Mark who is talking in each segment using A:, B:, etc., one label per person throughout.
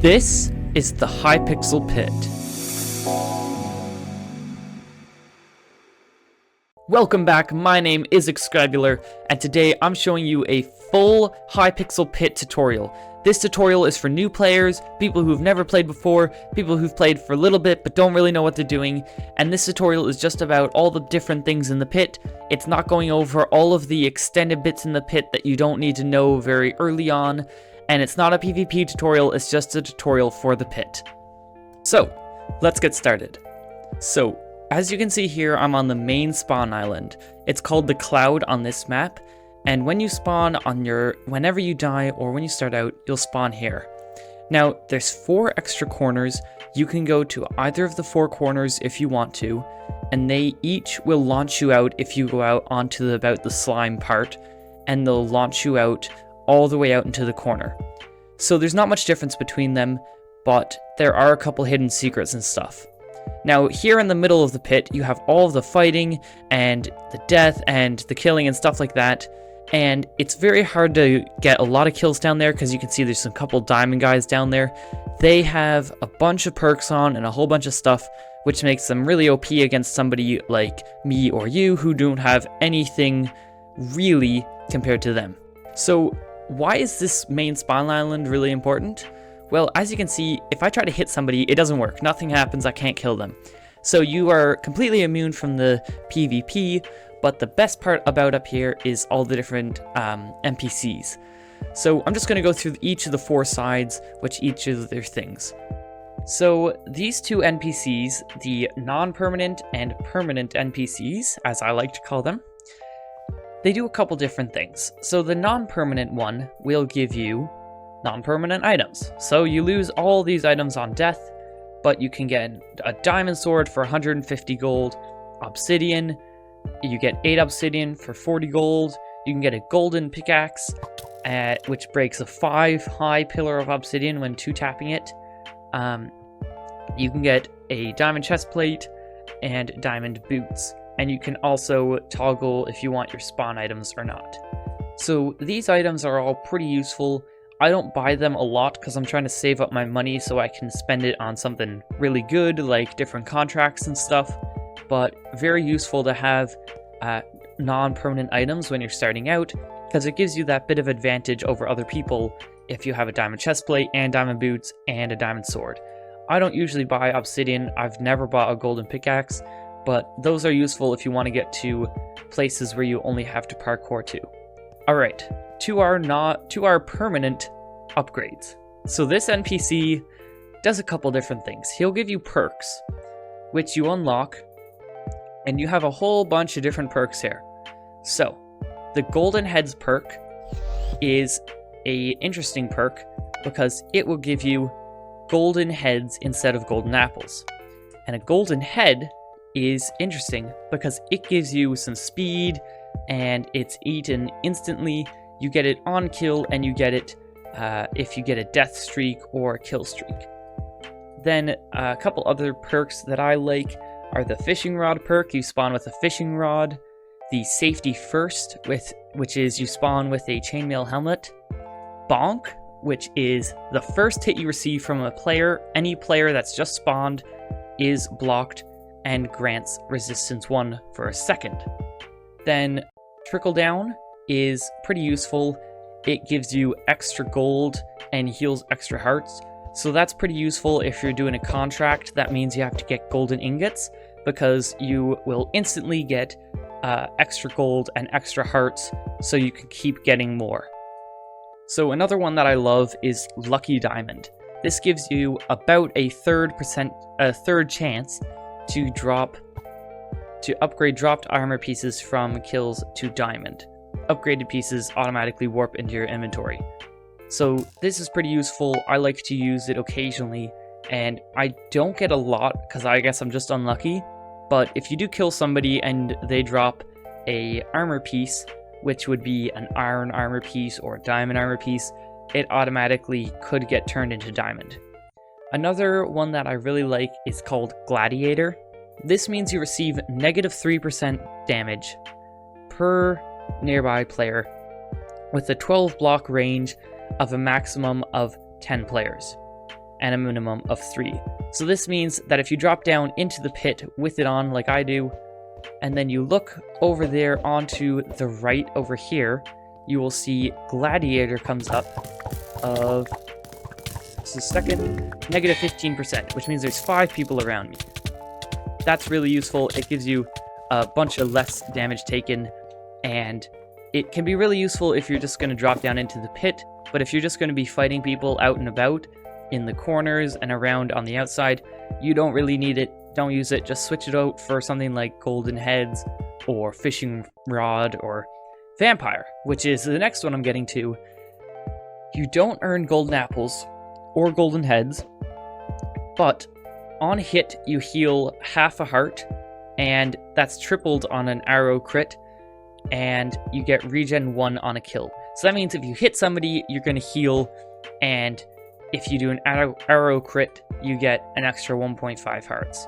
A: This is the Hypixel Pit. Welcome back, my name is Excribular, and today I'm showing you a full Hypixel Pit tutorial. This tutorial is for new players, people who've never played before, people who've played for a little bit but don't really know what they're doing, and this tutorial is just about all the different things in the pit. It's not going over all of the extended bits in the pit that you don't need to know very early on, and it's not a PvP tutorial, it's just a tutorial for the pit. So, let's get started. So, as you can see here, I'm on the main spawn island. It's called the Cloud on this map, and when you spawn on whenever you die or when you start out, you'll spawn here. Now, there's 4 extra corners. You can go to either of the 4 corners if you want to, and they each will launch you out if you go out onto about the slime part, and they'll launch you out all the way out into the corner. So there's not much difference between them, but there are a couple hidden secrets and stuff. Now, here in the middle of the pit, you have all of the fighting and the death and the killing and stuff like that, and it's very hard to get a lot of kills down there because you can see there's a couple diamond guys down there. They have a bunch of perks on and a whole bunch of stuff, which makes them really OP against somebody like me or you who don't have anything really compared to them. So, why is this main spawn island really important? Well, as you can see, if I try to hit somebody, it doesn't work. Nothing happens, I can't kill them. So you are completely immune from the PvP, but the best part about up here is all the different NPCs. So I'm just going to go through each of the 4 sides, which each of their things. So these 2 NPCs, the non-permanent and permanent NPCs, as I like to call them, they do a couple different things. So the non-permanent one will give you non-permanent items. So you lose all these items on death, but you can get a diamond sword for 150 gold, obsidian, you get 8 obsidian for 40 gold, you can get a golden pickaxe, which breaks a 5 high pillar of obsidian when 2-tapping it. You can get a diamond chest plate and diamond boots. And you can also toggle if you want your spawn items or not. So these items are all pretty useful. I don't buy them a lot because I'm trying to save up my money so I can spend it on something really good, like different contracts and stuff. But very useful to have non-permanent items when you're starting out, because it gives you that bit of advantage over other people if you have a diamond chestplate and diamond boots and a diamond sword. I don't usually buy obsidian. I've never bought a golden pickaxe, but those are useful if you want to get to places where you only have to parkour to. Alright, to our permanent upgrades. So this NPC does a couple different things. He'll give you perks, which you unlock, and you have a whole bunch of different perks here. So, the Golden Heads perk is a interesting perk because it will give you golden heads instead of golden apples. And a golden head is interesting because it gives you some speed and it's eaten instantly. You get it on kill and you get it if you get a death streak or a kill streak. Then a couple other perks that I like are the fishing rod perk. You spawn with a fishing rod. The safety first, which is you spawn with a chainmail helmet. Bonk, which is the first hit you receive from a player. Any player that's just spawned is blocked and grants resistance 1 for a second. Then Trickle Down is pretty useful. It gives you extra gold and heals extra hearts. So that's pretty useful if you're doing a contract. That means you have to get golden ingots because you will instantly get extra gold and extra hearts so you can keep getting more. So another one that I love is Lucky Diamond. This gives you about a third chance to upgrade dropped armor pieces from kills to diamond. Upgraded pieces automatically warp into your inventory. So this is pretty useful. I like to use it occasionally, and I don't get a lot because I guess I'm just unlucky. But if you do kill somebody and they drop a armor piece, which would be an iron armor piece or a diamond armor piece, it automatically could get turned into diamond. Another one that I really like is called Gladiator. This means you receive -3% damage per nearby player with a 12 block range of a maximum of 10 players. and a minimum of 3. So this means that if you drop down into the pit with it on like I do, and then you look over there onto the right over here, you will see Gladiator comes up of, this is second, negative 15%, which means there's 5 people around me. That's really useful. It gives you a bunch of less damage taken, and it can be really useful if you're just going to drop down into the pit, but if you're just going to be fighting people out and about in the corners and around on the outside, you don't really need it. Don't use it. Just switch it out for something like Golden Heads or Fishing Rod or Vampire, which is the next one I'm getting to. You don't earn Golden Apples or Golden Heads, but on hit you heal half a heart, and that's tripled on an arrow crit, and you get regen 1 on a kill. So that means if you hit somebody, you're going to heal, and if you do an arrow crit, you get an extra 1.5 hearts.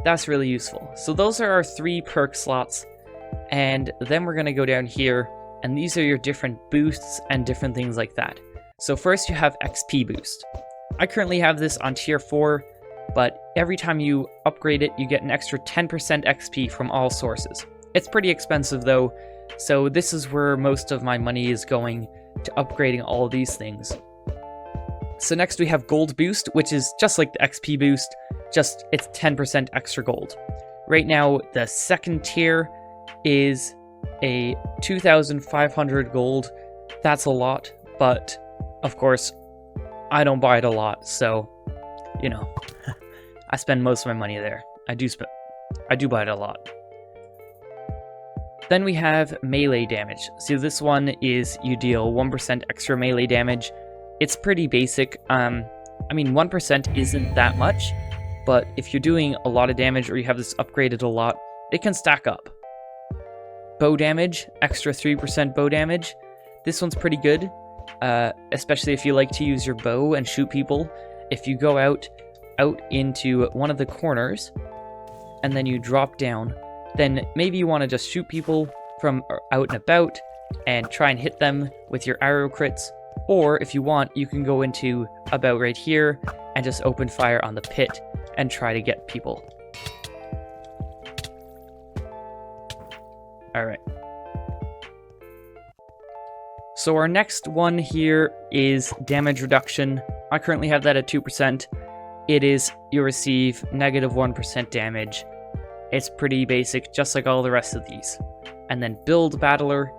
A: That's really useful. So those are our 3 perk slots, and then we're going to go down here, and these are your different boosts and different things like that. So first you have XP boost. I currently have this on tier 4, but every time you upgrade it, you get an extra 10% XP from all sources. It's pretty expensive though, so this is where most of my money is going to upgrading all of these things. So next we have Gold Boost, which is just like the XP boost, just it's 10% extra gold. Right now, the second tier is a 2,500 gold. That's a lot, but of course, I don't buy it a lot, so, you know, I spend most of my money there. I do buy it a lot. Then we have melee damage. So this one is you deal 1% extra melee damage. It's pretty basic. I mean, 1% isn't that much, but if you're doing a lot of damage or you have this upgraded a lot, it can stack up. Bow damage, extra 3% bow damage. This one's pretty good, especially if you like to use your bow and shoot people. If you go out into one of the corners and then you drop down, then maybe you want to just shoot people from out and about and try and hit them with your arrow crits. Or if you want, you can go into about right here and just open fire on the pit and try to get people. Alright. So our next one here is damage reduction. I currently have that at 2%. It is, you receive negative 1% damage. It's pretty basic, just like all the rest of these. And then Build Battler.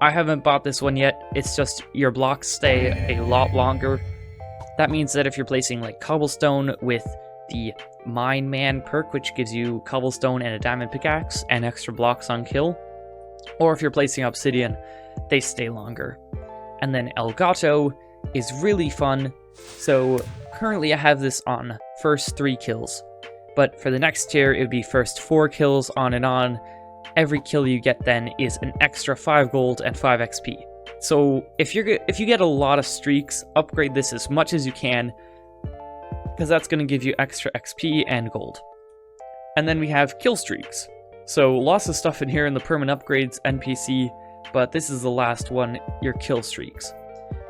A: I haven't bought this one yet. It's just your blocks stay a lot longer. That means that if you're placing like cobblestone with the Mine Man perk, which gives you cobblestone and a diamond pickaxe and extra blocks on kill, or if you're placing obsidian, they stay longer. And then El Gato is really fun. So currently I have this on first 3 kills, but for the next tier it would be first 4 kills on and on. Every kill you get then is an extra 5 gold and 5 XP. So if you get a lot of streaks, upgrade this as much as you can, because that's going to give you extra XP and gold. And then we have kill streaks. So lots of stuff in here in the permanent upgrades NPC, but this is the last one, your kill streaks.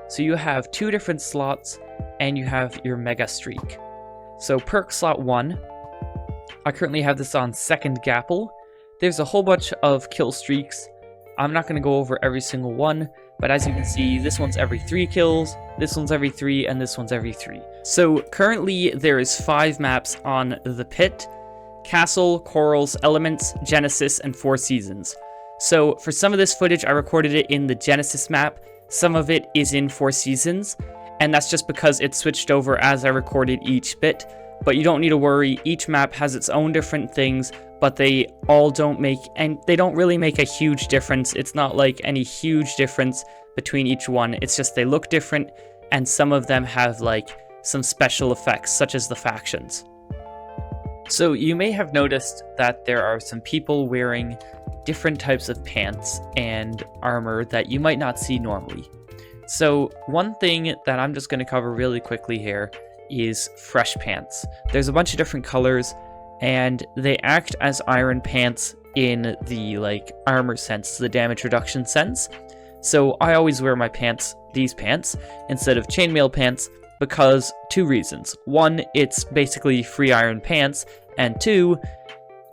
A: So you have 2 different slots, and you have your mega streak. So perk slot 1, I currently have this on second Gapple. There's a whole bunch of kill streaks. I'm not going to go over every single one, but as you can see, this one's every 3 kills, this one's every 3, and this one's every 3. So currently there is 5 maps on the pit: Castle, Corals, Elements, Genesis, and 4 Seasons. So for some of this footage, I recorded it in the Genesis map. Some of it is in 4 Seasons, and that's just because it switched over as I recorded each bit. But you don't need to worry, each map has its own different things, but they all don't really make a huge difference. It's not like any huge difference between each one. It's just they look different, and some of them have like some special effects, such as the factions. So you may have noticed that there are some people wearing different types of pants and armor that you might not see normally. So one thing that I'm just going to cover really quickly here is fresh pants. There's a bunch of different colors, and they act as iron pants in the like armor sense, the damage reduction sense. So I always wear my pants, these pants, instead of chainmail pants, because 2 reasons. 1, it's basically free iron pants, and 2,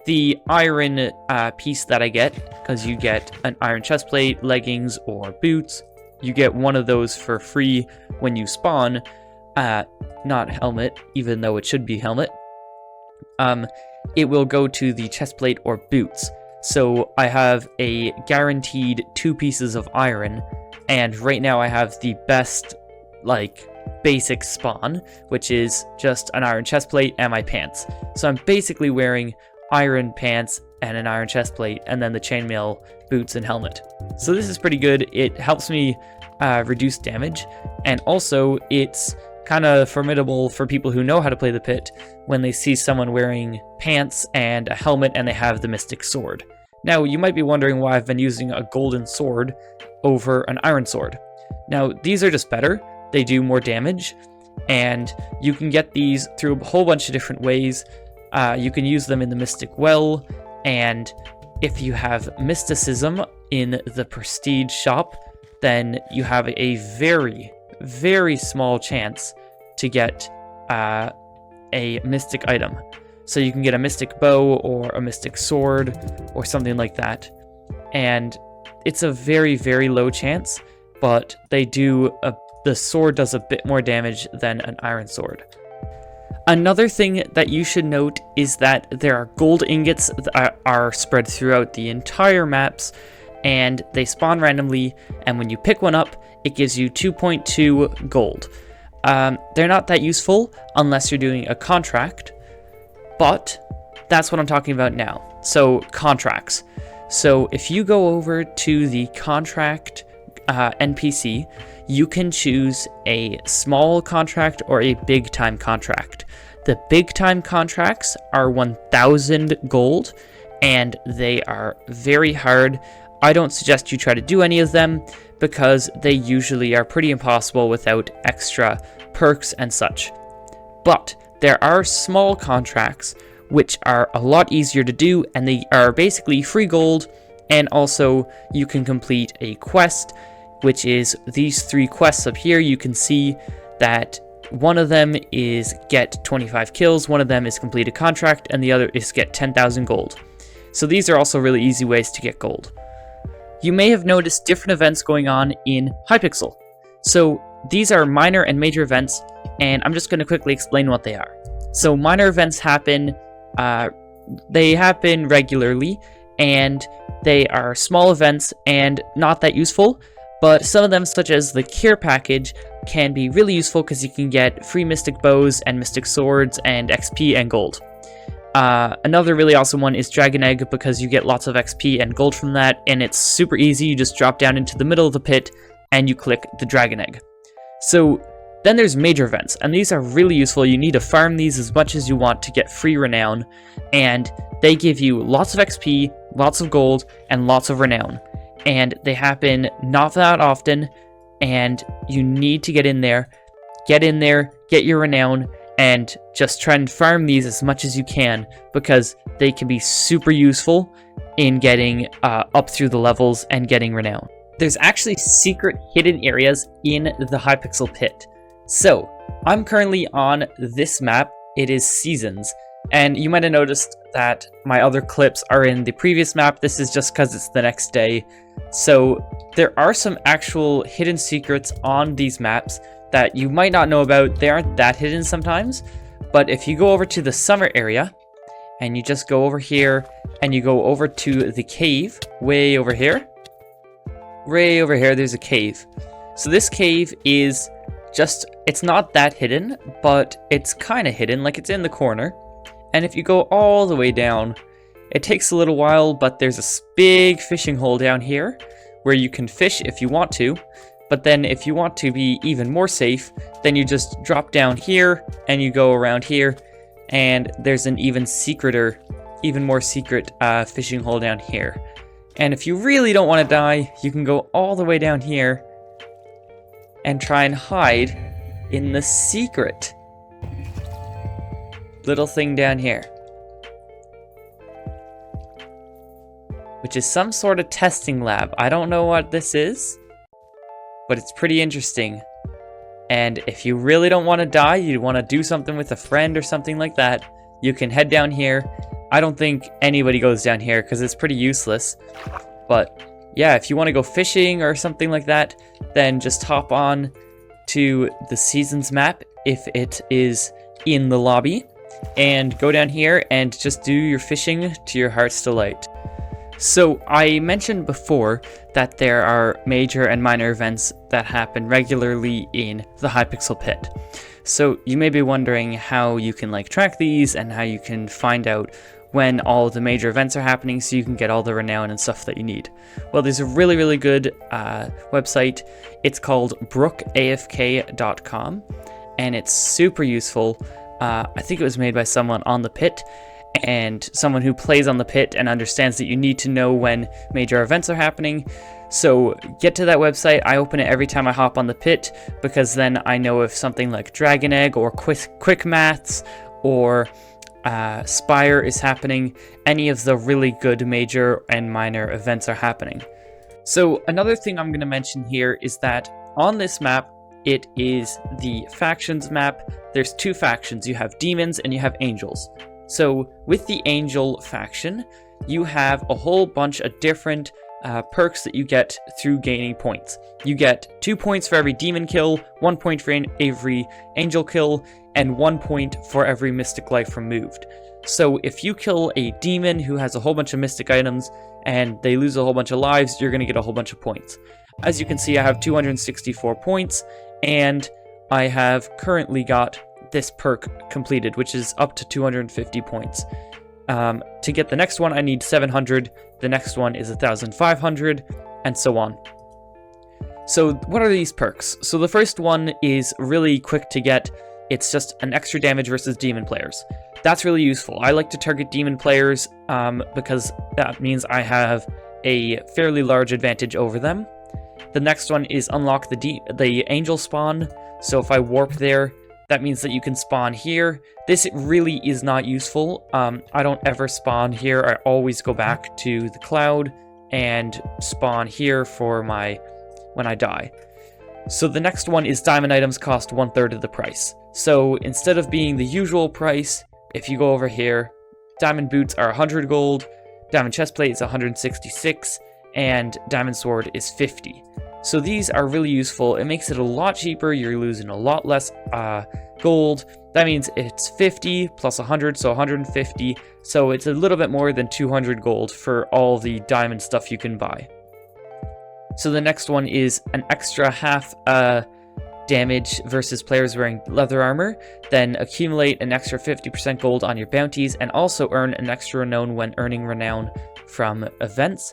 A: the iron piece that I get, because you get an iron chestplate, leggings, or boots, you get one of those for free when you spawn, not helmet, even though it should be helmet. It will go to the chestplate or boots. So I have a guaranteed 2 pieces of iron, and right now I have the best, like, basic spawn, which is just an iron chestplate and my pants. So I'm basically wearing iron pants and an iron chestplate, and then the chainmail boots and helmet. So this is pretty good. It helps me reduce damage, and also it's kind of formidable for people who know how to play the pit when they see someone wearing pants and a helmet and they have the mystic sword. Now, you might be wondering why I've been using a golden sword over an iron sword. Now, these are just better. They do more damage, and you can get these through a whole bunch of different ways. You can use them in the Mystic Well, and if you have Mysticism in the Prestige shop, then you have a very, very small chance to get a mystic item. So you can get a mystic bow or a mystic sword or something like that. And it's a very, very low chance, but the sword does a bit more damage than an iron sword. Another thing that you should note is that there are gold ingots that are spread throughout the entire maps, and they spawn randomly, and when you pick one up, it gives you 2.2 gold. They're not that useful unless you're doing a contract, but that's what I'm talking about now. So, contracts. So, if you go over to the contract NPC, you can choose a small contract or a big time contract. The big time contracts are 1,000 gold, and they are very hard. I don't suggest you try to do any of them because they usually are pretty impossible without extra perks and such. But there are small contracts which are a lot easier to do, and they are basically free gold, and also you can complete a quest, which is these 3 quests up here. You can see that one of them is get 25 kills, one of them is complete a contract, and the other is get 10,000 gold. So these are also really easy ways to get gold. You may have noticed different events going on in Hypixel. So these are minor and major events, and I'm just going to quickly explain what they are. So minor events happen, they happen regularly, and they are small events and not that useful, but some of them, such as the Cure package, can be really useful because you can get free mystic bows and mystic swords and XP and gold. Another really awesome one is Dragon Egg, because you get lots of XP and gold from that, and it's super easy. You just drop down into the middle of the pit and you click the Dragon Egg. So then there's major events, and these are really useful. You need to farm these as much as you want to get free renown, and they give you lots of XP, lots of gold, and lots of renown. And they happen not that often, and you need to get in there, get your renown, and just try and farm these as much as you can, because they can be super useful in getting up through the levels and getting renown. There's actually secret hidden areas in the Hypixel Pit. So, I'm currently on this map. It is Seasons, and you might have noticed that my other clips are in the previous map. This is just because it's the next day. So there are some actual hidden secrets on these maps that you might not know about. They aren't that hidden sometimes, but if you go over to the summer area and you just go over here and you go over to the cave, way over here, there's a cave. So this cave is just, it's not that hidden, but it's kind of hidden, like it's in the corner. And if you go all the way down, it takes a little while, but there's a big fishing hole down here where you can fish if you want to. But then if you want to be even more safe, then you just drop down here and you go around here, and there's an even more secret fishing hole down here. And if you really don't want to die, you can go all the way down here and try and hide in the secret little thing down here, which is some sort of testing lab. I don't know what this is, but it's pretty interesting. And if you really don't want to die, you want to do something with a friend or something like that, you can head down here. I don't think anybody goes down here because it's pretty useless. But yeah, if you want to go fishing or something like that, then just hop on to the seasons map if it is in the lobby, and go down here and just do your fishing to your heart's delight. So I mentioned before that there are major and minor events that happen regularly in the Hypixel Pit. So you may be wondering how you can like track these and how you can find out when all of the major events are happening so you can get all the renown and stuff that you need. Well, there's a really good website. It's called brookafk.com, and it's super useful. I think it was made by someone on the pit, and someone who plays on the pit and understands that you need to know when major events are happening. So get to that website. I open it every time I hop on the pit, because then I know if something like Dragon Egg or Quick Maths or Spire is happening. Any of the really good major and minor events are happening. So another thing I'm going to mention here is that on this map, it is the factions map. There's two factions. You have demons and you have angels. So with the angel faction, you have a whole bunch of different perks that you get through gaining points. You get 2 points for every demon kill, 1 point for every angel kill, and 1 point for every mystic life removed. So if you kill a demon who has a whole bunch of mystic items and they lose a whole bunch of lives, you're going to get a whole bunch of points. As you can see, I have 264 points, and I have currently got this perk completed, which is up to 250 points. To get the next one, I need 700, the next one is 1,500, and so on. So what are these perks? So the first one is really quick to get. It's just an extra damage versus demon players. That's really useful. I like to target demon players because that means I have a fairly large advantage over them. The next one is unlock the angel spawn. So if I warp there, that means that you can spawn here. This really is not useful. I don't ever spawn here. I always go back to the cloud and spawn here for when I die. So the next one is diamond items cost 1/3 of the price. So instead of being the usual price, if you go over here, diamond boots are 100 gold, diamond chestplate is 166, and diamond sword is 50. So these are really useful. It makes it a lot cheaper. You're losing a lot less gold. That means it's 50 plus 100, so 150. So it's a little bit more than 200 gold for all the diamond stuff you can buy. So the next one is an extra half damage versus players wearing leather armor. Then accumulate an extra 50% gold on your bounties, and also earn an extra renown when earning renown from events.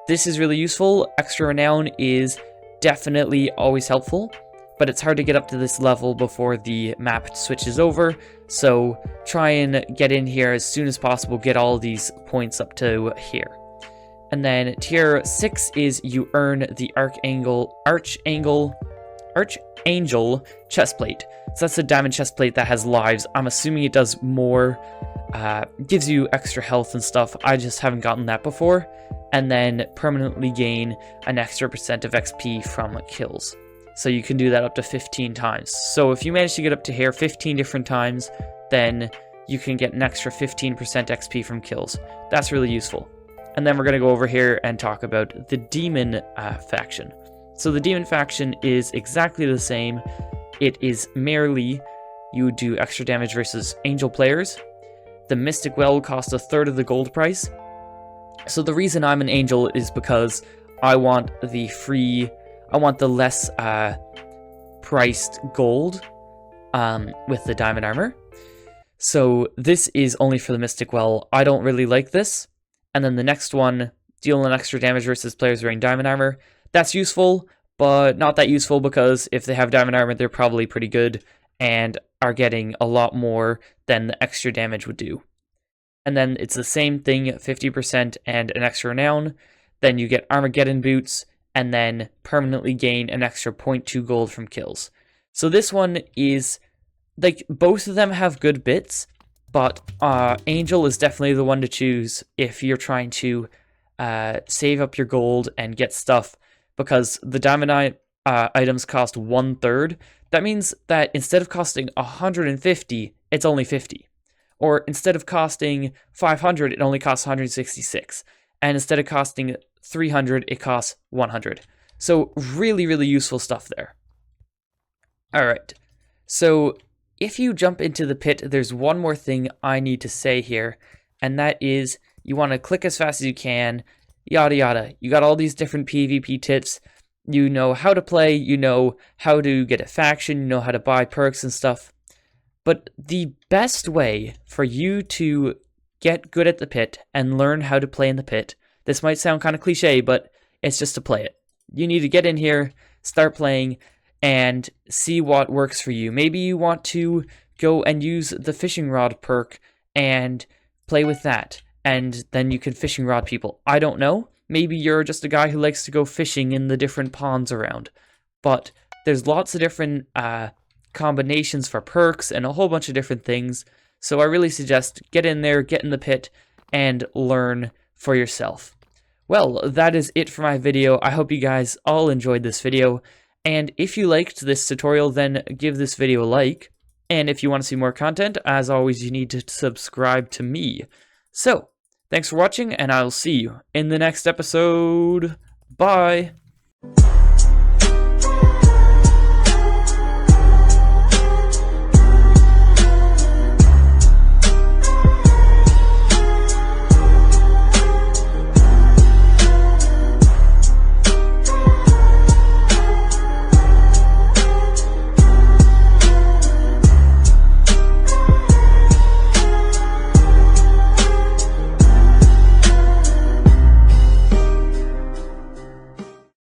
A: This is really useful. Extra renown is definitely always helpful, but it's hard to get up to this level before the map switches over. So try and get in here as soon as possible, get all these points up to here. And then tier 6 is you earn the Archangel chestplate. So that's a diamond chestplate that has lives. I'm assuming it does more, gives you extra health and stuff. I just haven't gotten that before. And then permanently gain an extra % of XP from kills. So you can do that up to 15 times. So if you manage to get up to here 15 different times, then you can get an extra 15% XP from kills. That's really useful. And then we're going to go over here and talk about the demon faction. So the demon faction is exactly the same. It is merely you do extra damage versus angel players. The mystic well will cost 1/3 of the gold price. So the reason I'm an angel is because I want the less priced gold with the diamond armor. So this is only for the mystic well. I don't really like this. And then the next one, deal an extra damage versus players wearing diamond armor. That's useful, but not that useful, because if they have diamond armor, they're probably pretty good and are getting a lot more than the extra damage would do. And then it's the same thing, 50% and an extra renown. Then you get Armageddon boots, and then permanently gain an extra 0.2 gold from kills. So this one is, like, both of them have good bits, but Angel is definitely the one to choose if you're trying to save up your gold and get stuff, because the diamond items cost 1/3. That means that instead of costing 150, it's only 50. Or instead of costing 500, it only costs 166. And instead of costing 300, it costs 100. So really, really useful stuff there. All right. So if you jump into the pit, there's one more thing I need to say here, and that is you want to click as fast as you can, yada yada. You got all these different PvP tips. You know how to play, you know how to get a faction, you know how to buy perks and stuff. But the best way for you to get good at the pit and learn how to play in the pit, this might sound kind of cliche, but it's just to play it. You need to get in here, start playing, and see what works for you. Maybe you want to go and use the fishing rod perk and play with that, and then you can fishing rod people. I don't know. Maybe you're just a guy who likes to go fishing in the different ponds around. But there's lots of different combinations for perks and a whole bunch of different things. So I really suggest get in there, get in the pit, and learn for yourself. Well, that is it for my video. I hope you guys all enjoyed this video. And if you liked this tutorial, then give this video a like. And if you want to see more content, as always, you need to subscribe to me. So, thanks for watching, and I'll see you in the next episode. Bye!